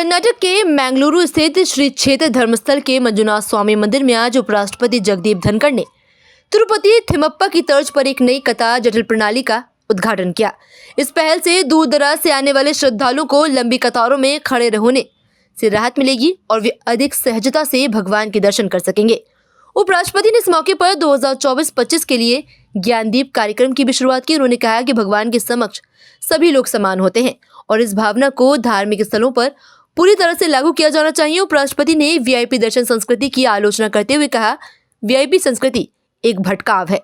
कर्नाटक के मैंगलुरु स्थित श्री क्षेत्र धर्मस्थल के मंजुनाथ स्वामी मंदिर में आज उपराष्ट्रपति जगदीप धनखड़ ने तिरुपति थिमप्पा की तर्ज पर एक नई कतार जटिल प्रणाली का उद्घाटन किया। इस पहल से दूर दराज से आने वाले श्रद्धालुओं को लंबी कतारों में खड़े होने से राहत मिलेगी और वे अधिक सहजता से भगवान के दर्शन कर सकेंगे। उपराष्ट्रपति ने इस मौके पर 2024-25 के लिए ज्ञानदीप कार्यक्रम की भी शुरुआत की। उन्होंने कहा कि भगवान के समक्ष सभी लोग समान होते हैं और इस भावना को धार्मिक स्थलों पर पूरी तरह से लागू किया जाना चाहिए। उपराष्ट्रपति ने वीआईपी दर्शन संस्कृति की आलोचना करते हुए कहा, वीआईपी संस्कृति एक भटकाव है,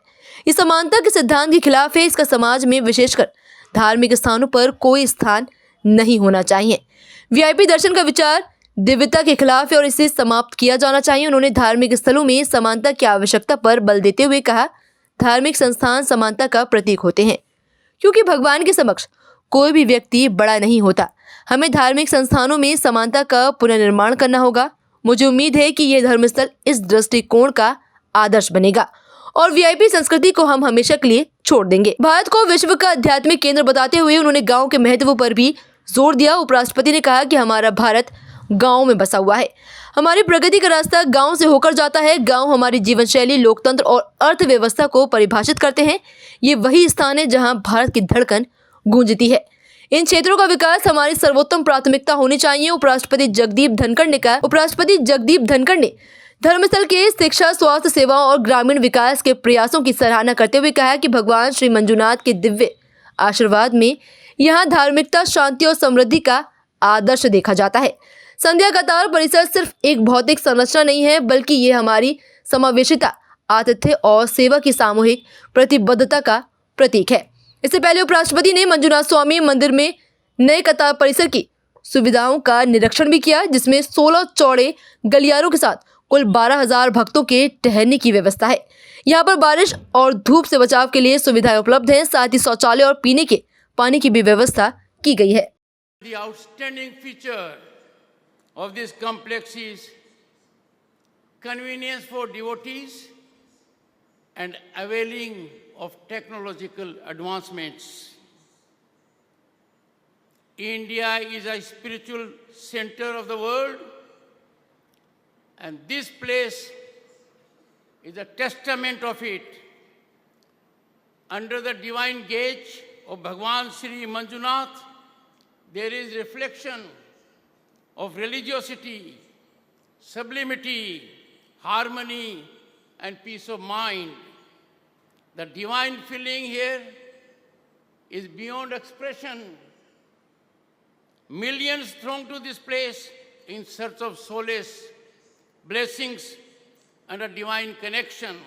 इस समानता के सिद्धांत के खिलाफ है। इसका समाज में विशेषकर धार्मिक स्थानों पर कोई स्थान नहीं होना चाहिए। वीआईपी दर्शन का विचार दिव्यता के खिलाफ है और इसे समाप्त किया जाना चाहिए। उन्होंने धार्मिक स्थलों में समानता की आवश्यकता पर बल देते हुए कहा, धार्मिक संस्थान समानता का प्रतीक होते हैं क्योंकि भगवान के समक्ष कोई भी व्यक्ति बड़ा नहीं होता। हमें धार्मिक संस्थानों में समानता का पुनर्निर्माण करना होगा। मुझे उम्मीद है कि यह धर्मस्थल इस दृष्टिकोण का आदर्श बनेगा और वीआईपी संस्कृति को हम हमेशा के लिए छोड़ देंगे। भारत को विश्व का आध्यात्मिक केंद्र बताते हुए उन्होंने गांव के महत्व पर भी जोर दिया। उपराष्ट्रपति ने कहा कि हमारा भारत गांव में बसा हुआ है, हमारी प्रगति का रास्ता गांव से होकर जाता है। गांव हमारी जीवन शैली, लोकतंत्र और अर्थव्यवस्था को परिभाषित करते हैं। ये वही स्थान है जहां भारत की धड़कन गूंजती है। इन क्षेत्रों का विकास हमारी सर्वोत्तम प्राथमिकता होनी चाहिए। उपराष्ट्रपति जगदीप धनखड़ ने धर्मस्थल के शिक्षा, स्वास्थ्य सेवाओं और ग्रामीण विकास के प्रयासों की सराहना करते हुए कहा कि भगवान श्री मंजुनाथ के दिव्य आशीर्वाद में यहाँ धार्मिकता, शांति और समृद्धि का आदर्श देखा जाता है। संध्या कतार परिसर सिर्फ एक भौतिक संरचना नहीं है, बल्कि ये हमारी समावेशिता, आतिथ्य और सेवा की सामूहिक प्रतिबद्धता का प्रतीक है। इससे पहले उपराष्ट्रपति ने मंजुनाथ स्वामी मंदिर में नए कतार परिसर की सुविधाओं का निरीक्षण भी किया, जिसमें 16 चौड़े गलियारों के साथ कुल 12,000 भक्तों के ठहरने की व्यवस्था है। यहाँ पर बारिश और धूप से बचाव के लिए सुविधाएं उपलब्ध हैं। साथ ही शौचालय और पीने के पानी की भी व्यवस्था की गई है। The outstanding feature of this complex is convenience for devotees and availing of technological advancements. India is a spiritual center of the world, and this place is a testament of it. Under the divine gaze of Bhagwan Sri Manjunath, there is reflection of religiosity, sublimity, harmony, and peace of mind. The divine feeling here is beyond expression. Millions throng to this place in search of solace, blessings, and a divine connection.